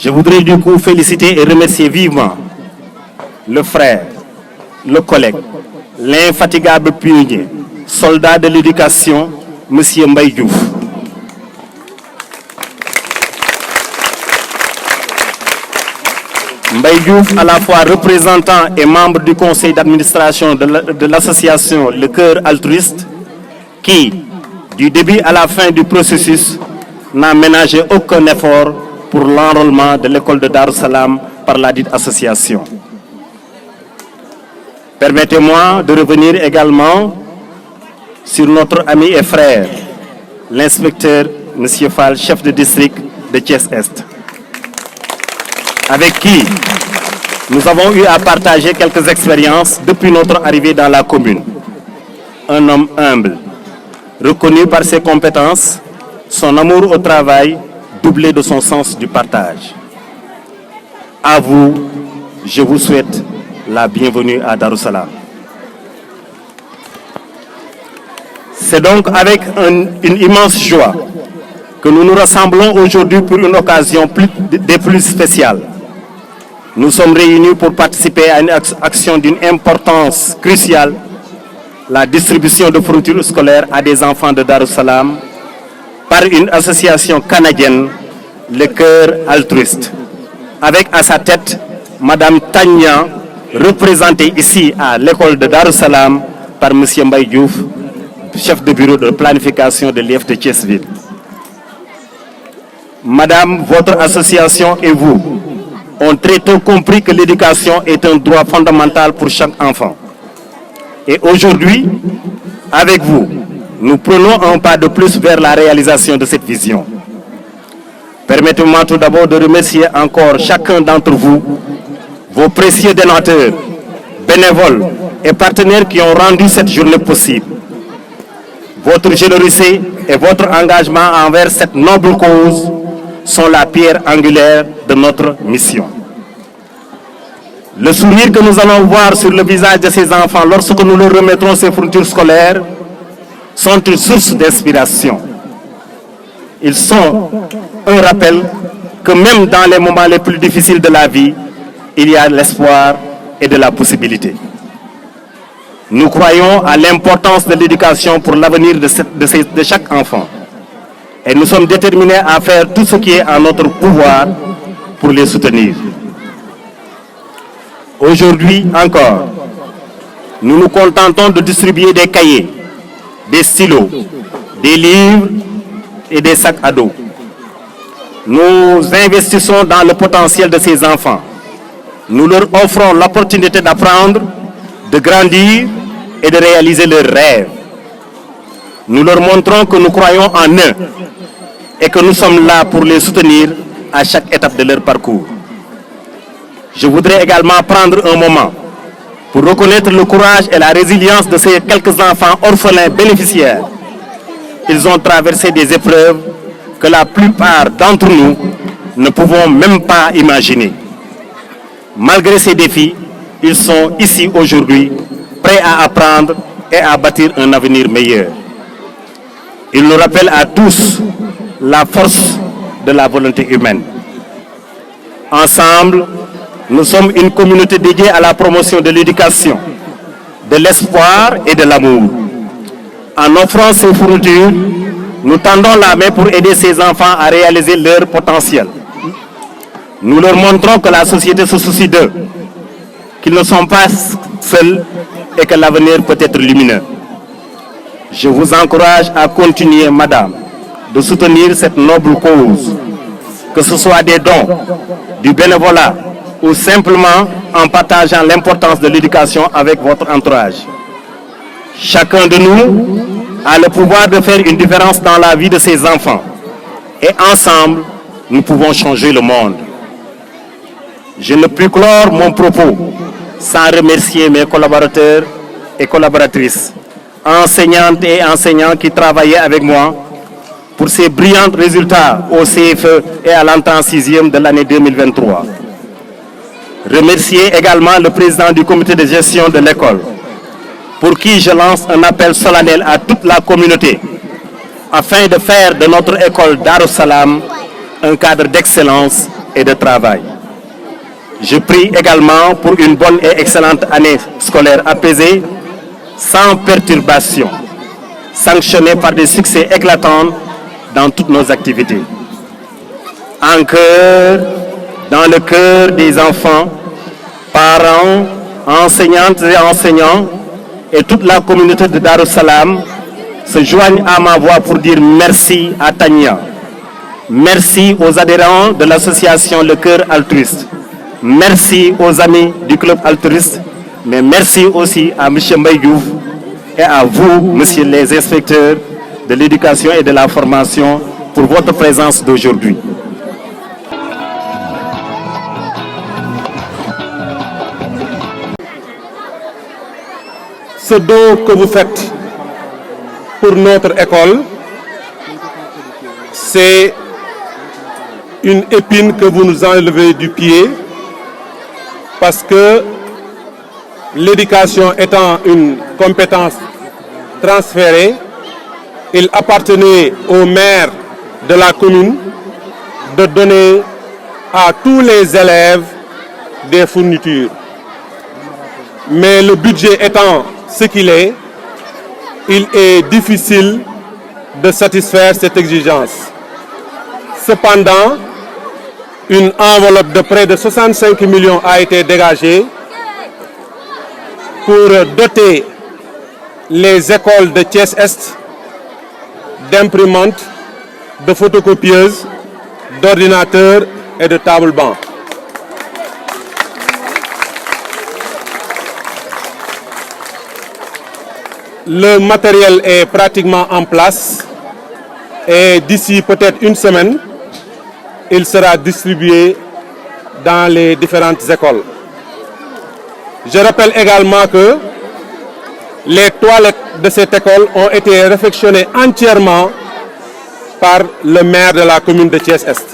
Je voudrais du coup féliciter et remercier vivement le frère, le collègue, l'infatigable pionnier, soldat de l'éducation, M. Mbaye Diouf. Mbaye Diouf, à la fois représentant et membre du conseil d'administration de l'association Le Cœur Altruiste, qui, du début à la fin du processus, n'a ménagé aucun effort pour l'enrôlement de l'école de Dar es-Salam par la dite association. Permettez-moi de revenir également sur notre ami et frère, l'inspecteur M. Fall, chef de district de Thiès-Est, avec qui nous avons eu à partager quelques expériences depuis notre arrivée dans la commune. Un homme humble, reconnu par ses compétences, son amour au travail, doublé de son sens du partage. À vous, je vous souhaite la bienvenue à Dar es-Salam. C'est donc avec une immense joie que nous nous rassemblons aujourd'hui pour une occasion des plus spéciales. Nous sommes réunis pour participer à une action d'une importance cruciale, la distribution de fournitures scolaires à des enfants de Dar es-Salam par une association canadienne, Le Cœur Altruiste, avec à sa tête Madame Tania, représentée ici à l'école de Dar es-Salam par M. Mbaye Diouf, chef de bureau de planification de l'IF de Thiès-Ville. Madame, votre association et vous ont très tôt compris que l'éducation est un droit fondamental pour chaque enfant. Et aujourd'hui, avec vous, nous prenons un pas de plus vers la réalisation de cette vision. Permettez-moi tout d'abord de remercier encore chacun d'entre vous, vos précieux donateurs, bénévoles et partenaires qui ont rendu cette journée possible. Votre générosité et votre engagement envers cette noble cause sont la pierre angulaire de notre mission. Le sourire que nous allons voir sur le visage de ces enfants lorsque nous leur remettrons ces fournitures scolaires sont une source d'inspiration. Ils sont un rappel que même dans les moments les plus difficiles de la vie, il y a l'espoir et de la possibilité. Nous croyons à l'importance de l'éducation pour l'avenir de chaque enfant. Et nous sommes déterminés à faire tout ce qui est en notre pouvoir pour les soutenir. Aujourd'hui encore, nous nous contentons de distribuer des cahiers, des stylos, des livres et des sacs à dos. Nous investissons dans le potentiel de ces enfants. Nous leur offrons l'opportunité d'apprendre, de grandir et de réaliser leurs rêves. Nous leur montrons que nous croyons en eux et que nous sommes là pour les soutenir à chaque étape de leur parcours. Je voudrais également prendre un moment pour reconnaître le courage et la résilience de ces quelques enfants orphelins bénéficiaires. Ils ont traversé des épreuves que la plupart d'entre nous ne pouvons même pas imaginer. Malgré ces défis, ils sont ici aujourd'hui, prêts à apprendre et à bâtir un avenir meilleur. Ils nous rappellent à tous la force de la volonté humaine. Ensemble, nous sommes une communauté dédiée à la promotion de l'éducation, de l'espoir et de l'amour. En offrant ces fournitures, nous tendons la main pour aider ces enfants à réaliser leur potentiel. Nous leur montrons que la société se soucie d'eux, qu'ils ne sont pas seuls et que l'avenir peut être lumineux. Je vous encourage à continuer, madame, de soutenir cette noble cause, que ce soit des dons, du bénévolat ou simplement en partageant l'importance de l'éducation avec votre entourage. Chacun de nous a le pouvoir de faire une différence dans la vie de ses enfants. Et ensemble, nous pouvons changer le monde. Je ne puis clore mon propos sans remercier mes collaborateurs et collaboratrices, enseignantes et enseignants qui travaillaient avec moi pour ces brillants résultats au CFE et à l'entrée en 6e de l'année 2023. Remercier également le président du comité de gestion de l'école, pour qui je lance un appel solennel à toute la communauté afin de faire de notre école Dar es-Salam un cadre d'excellence et de travail. Je prie également pour une bonne et excellente année scolaire apaisée, sans perturbation, sanctionnée par des succès éclatants dans toutes nos activités. En cœur, dans le cœur des enfants, parents, enseignantes et enseignants et toute la communauté de Darussalam se joignent à ma voix pour dire merci à Tania. Merci aux adhérents de l'association Le Cœur Altruiste. Merci aux amis du club altruiste. Mais merci aussi à M. Mbaye Diouf et à vous, messieurs les inspecteurs de l'éducation et de la formation, pour votre présence d'aujourd'hui. Ce don que vous faites pour notre école, c'est une épine que vous nous enlevez du pied, parce que l'éducation étant une compétence transférée, il appartenait au maire de la commune de donner à tous les élèves des fournitures. Mais le budget étant ce qu'il est, il est difficile de satisfaire cette exigence. Cependant, une enveloppe de près de 65 millions a été dégagée pour doter les écoles de Thiès-Est d'imprimantes, de photocopieuses, d'ordinateurs et de tables-bancs. Le matériel est pratiquement en place et d'ici peut-être une semaine, il sera distribué dans les différentes écoles. Je rappelle également que les toilettes de cette école ont été réfectionnées entièrement par le maire de la commune de Thiès-Est.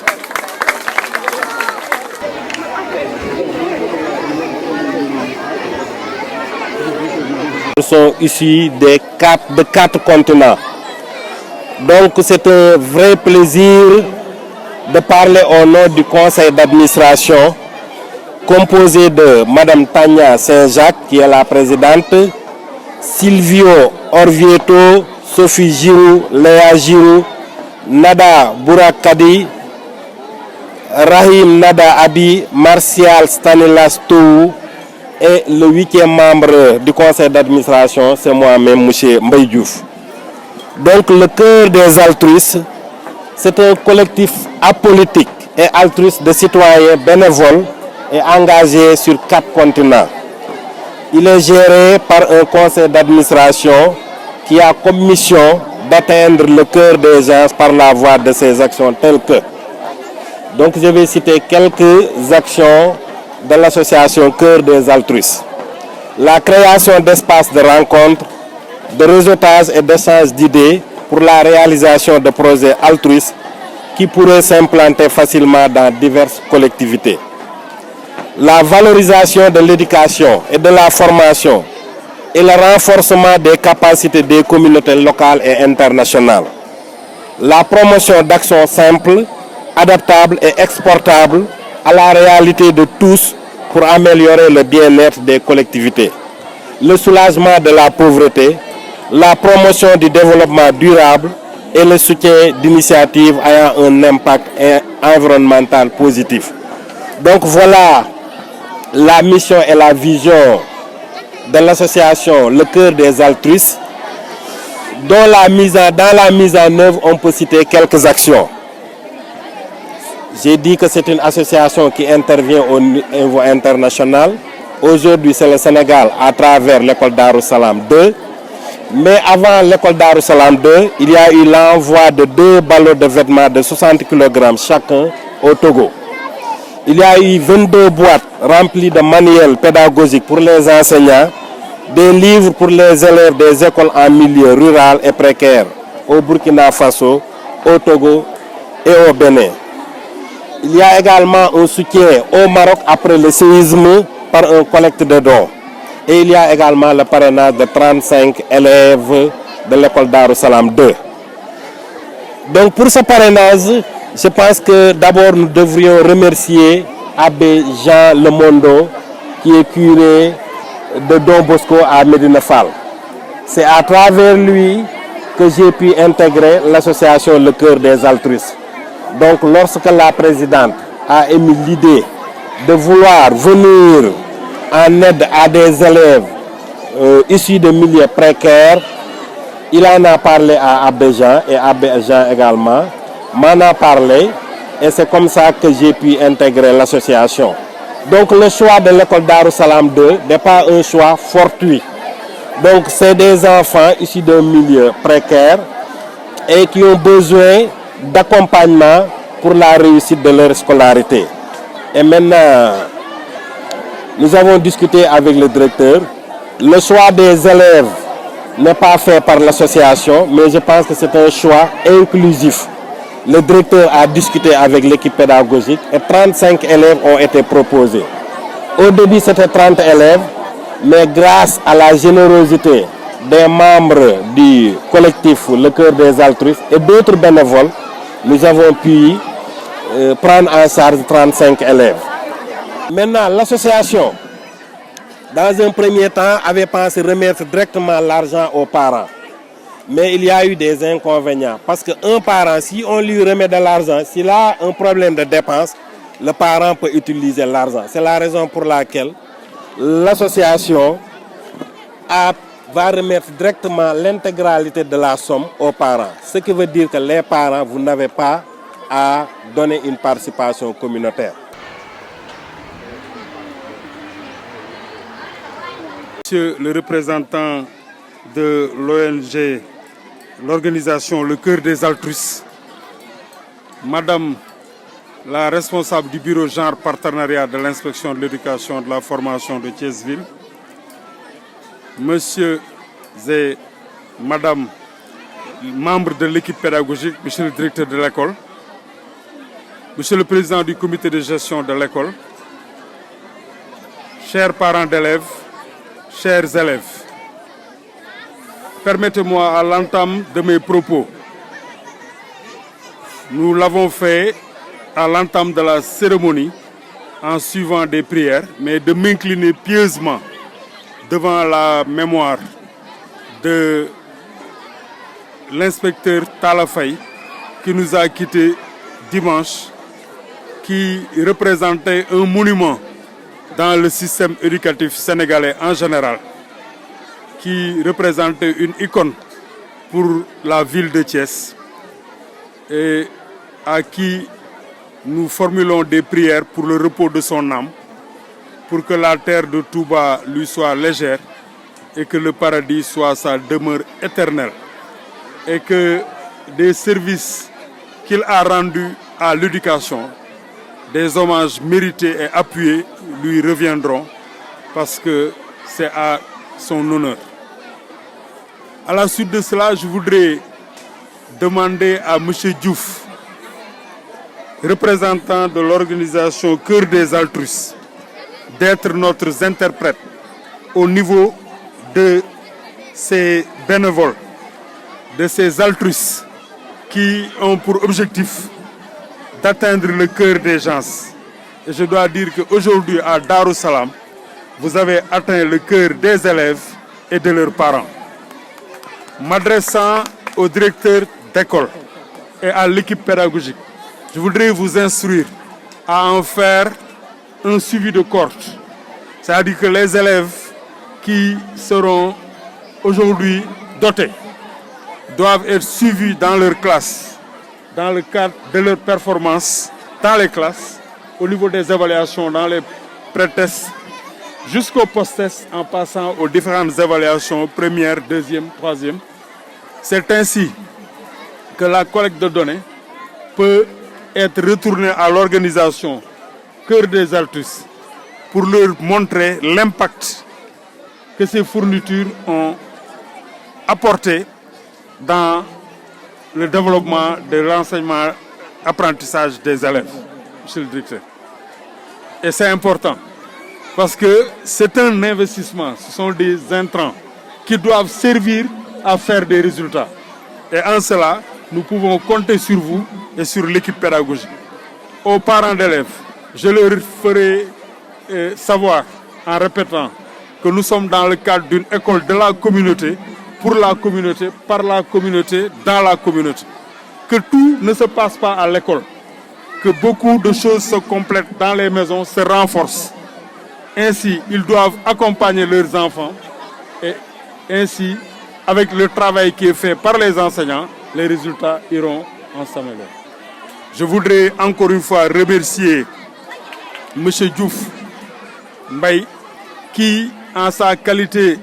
Nous sommes ici de quatre continents. Donc c'est un vrai plaisir de parler au nom du conseil d'administration composé de Madame Tania Saint-Jacques, qui est la présidente, Silvio Orvieto, Sophie Giroux, Léa Giroux, Nada Bourakadi, Rahim Nada Abi, Martial Stanislas Tou, et le 8e membre du conseil d'administration, c'est moi-même, M. Mbaye Diouf. Donc le Cœur des altruistes, c'est un collectif apolitique et altruiste de citoyens bénévoles et engagés sur 4 continents. Il est géré par un conseil d'administration qui a comme mission d'atteindre le cœur des gens par la voie de ses actions telles que. Donc je vais citer quelques actions de l'association Cœur des altruistes. La création d'espaces de rencontres, de réseautage et d'échange d'idées pour la réalisation de projets altruistes qui pourraient s'implanter facilement dans diverses collectivités. La valorisation de l'éducation et de la formation et le renforcement des capacités des communautés locales et internationales. La promotion d'actions simples, adaptables et exportables à la réalité de tous pour améliorer le bien-être des collectivités. Le soulagement de la pauvreté, la promotion du développement durable et le soutien d'initiatives ayant un impact environnemental positif. Donc voilà la mission et la vision de l'association Le Cœur des altruistes, dans la mise en œuvre, on peut citer quelques actions. J'ai dit que c'est une association qui intervient au niveau international. Aujourd'hui, c'est le Sénégal à travers l'école Darussalam 2. Mais avant l'école Darussalam 2, il y a eu l'envoi de 2 ballots de vêtements de 60 kg chacun au Togo. Il y a eu 22 boîtes remplies de manuels pédagogiques pour les enseignants, des livres pour les élèves des écoles en milieu rural et précaire au Burkina Faso, au Togo et au Bénin. Il y a également un soutien au Maroc après le séisme par un collecte de dons. Et il y a également le parrainage de 35 élèves de l'école Darussalam 2. Donc pour ce parrainage, Je pense que d'abord nous devrions remercier Abbé Jean Lemondo, qui est curé de Don Bosco à Médina Fall. C'est à travers lui que j'ai pu intégrer l'association Le Cœur des Altruistes. Donc lorsque la présidente a émis l'idée de vouloir venir en aide à des élèves issus de milieux précaires, il en a parlé à Abbé Jean et Abbé Jean également m'en a parlé et c'est comme ça que j'ai pu intégrer l'association. Donc le choix de l'école Darou Salam 2 n'est pas un choix fortuit. Donc c'est des enfants issus d'un milieu précaire et qui ont besoin d'accompagnement pour la réussite de leur scolarité. Et maintenant, nous avons discuté avec le directeur. Le choix des élèves n'est pas fait par l'association, mais je pense que c'est un choix inclusif. Le directeur a discuté avec l'équipe pédagogique et 35 élèves ont été proposés. Au début, c'était 30 élèves, mais grâce à la générosité des membres du collectif Le Cœur des Altruistes et d'autres bénévoles, nous avons pu prendre en charge 35 élèves. Maintenant, l'association, dans un premier temps, avait pensé remettre directement l'argent aux parents. Mais il y a eu des inconvénients. Parce qu'un parent, si on lui remet de l'argent, s'il a un problème de dépense, le parent peut utiliser l'argent. C'est la raison pour laquelle l'association va remettre directement l'intégralité de la somme aux parents. Ce qui veut dire que les parents, vous n'avez pas à donner une participation communautaire. Monsieur le représentant de l'ONG, l'organisation Le Cœur des Altruistes, Madame la responsable du bureau genre partenariat de l'inspection de l'éducation et de la formation de Thiès-Ville, Monsieur et Madame membres de l'équipe pédagogique, Monsieur le directeur de l'école, Monsieur le président du comité de gestion de l'école, chers parents d'élèves, chers élèves, permettez-moi à l'entame de mes propos, nous l'avons fait à l'entame de la cérémonie en suivant des prières, mais de m'incliner pieusement devant la mémoire de l'inspecteur Talafay qui nous a quittés dimanche, qui représentait un monument dans le système éducatif sénégalais en général, qui représentait une icône pour la ville de Thiès et à qui nous formulons des prières pour le repos de son âme, pour que la terre de Touba lui soit légère et que le paradis soit sa demeure éternelle, et que des services qu'il a rendus à l'éducation, des hommages mérités et appuyés lui reviendront parce que c'est à son honneur. À la suite de cela, je voudrais demander à M. Diouf, représentant de l'organisation Cœur des Altruistes, d'être notre interprète au niveau de ces bénévoles, de ces altruistes qui ont pour objectif d'atteindre le cœur des gens. Et je dois dire qu'aujourd'hui à Darou Salam, vous avez atteint le cœur des élèves et de leurs parents. M'adressant au directeur d'école et à l'équipe pédagogique, je voudrais vous instruire à en faire un suivi de cohorte. C'est-à-dire que les élèves qui seront aujourd'hui dotés doivent être suivis dans leur classe, dans le cadre de leur performance dans les classes, au niveau des évaluations dans les pré-tests, jusqu'au post-test en passant aux différentes évaluations première, deuxième, troisième. C'est ainsi que la collecte de données peut être retournée à l'organisation Cœur des Altruistes pour leur montrer l'impact que ces fournitures ont apporté dans le développement de l'enseignement-apprentissage des élèves, monsieur le directeur. Et c'est important parce que c'est un investissement, ce sont des intrants qui doivent servir à faire des résultats. Et en cela, nous pouvons compter sur vous et sur l'équipe pédagogique. Aux parents d'élèves, je leur ferai savoir en répétant que nous sommes dans le cadre d'une école de la communauté, pour la communauté, par la communauté, dans la communauté. Que tout ne se passe pas à l'école, que beaucoup de choses se complètent dans les maisons, se renforcent. Ainsi, ils doivent accompagner leurs enfants et ainsi, avec le travail qui est fait par les enseignants, les résultats iront en s'améliorant. Je voudrais encore une fois remercier M. Diouf Mbaye qui, en sa qualité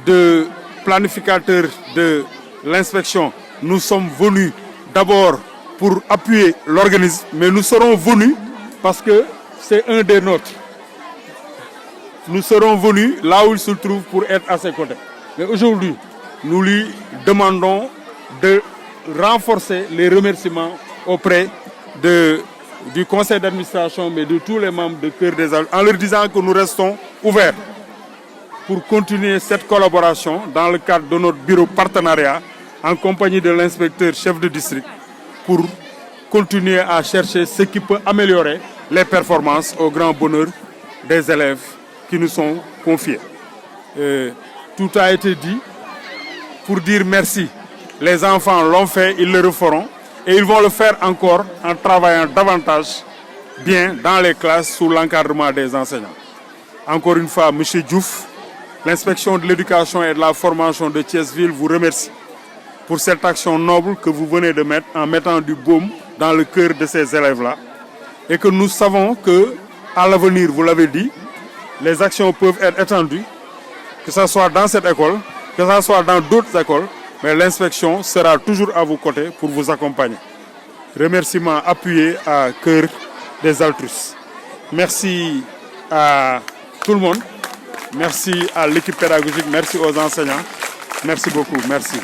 de planificateur de l'inspection, nous sommes venus d'abord pour appuyer l'organisme, mais nous serons venus parce que c'est un des nôtres. Nous serons venus là où il se trouve pour être à ses côtés. Mais aujourd'hui, nous lui demandons de renforcer les remerciements auprès du conseil d'administration, mais de tous les membres de Cœur des Alpes, en leur disant que nous restons ouverts pour continuer cette collaboration dans le cadre de notre bureau partenariat en compagnie de l'inspecteur chef de district pour continuer à chercher ce qui peut améliorer les performances au grand bonheur des élèves qui nous sont confiés. Tout a été dit pour dire merci. Les enfants l'ont fait, ils le referont et ils vont le faire encore en travaillant davantage bien dans les classes sous l'encadrement des enseignants. Encore une fois, M. Diouf, l'inspection de l'éducation et de la formation de Thiès-Ville vous remercie pour cette action noble que vous venez de mettre en mettant du baume dans le cœur de ces élèves-là et que nous savons qu'à l'avenir, vous l'avez dit, les actions peuvent être étendues, que ce soit dans cette école, que ce soit dans d'autres écoles, mais l'inspection sera toujours à vos côtés pour vous accompagner. Remerciements appuyés à Cœur des Altruistes. Merci à tout le monde, merci à l'équipe pédagogique, merci aux enseignants, merci beaucoup, merci.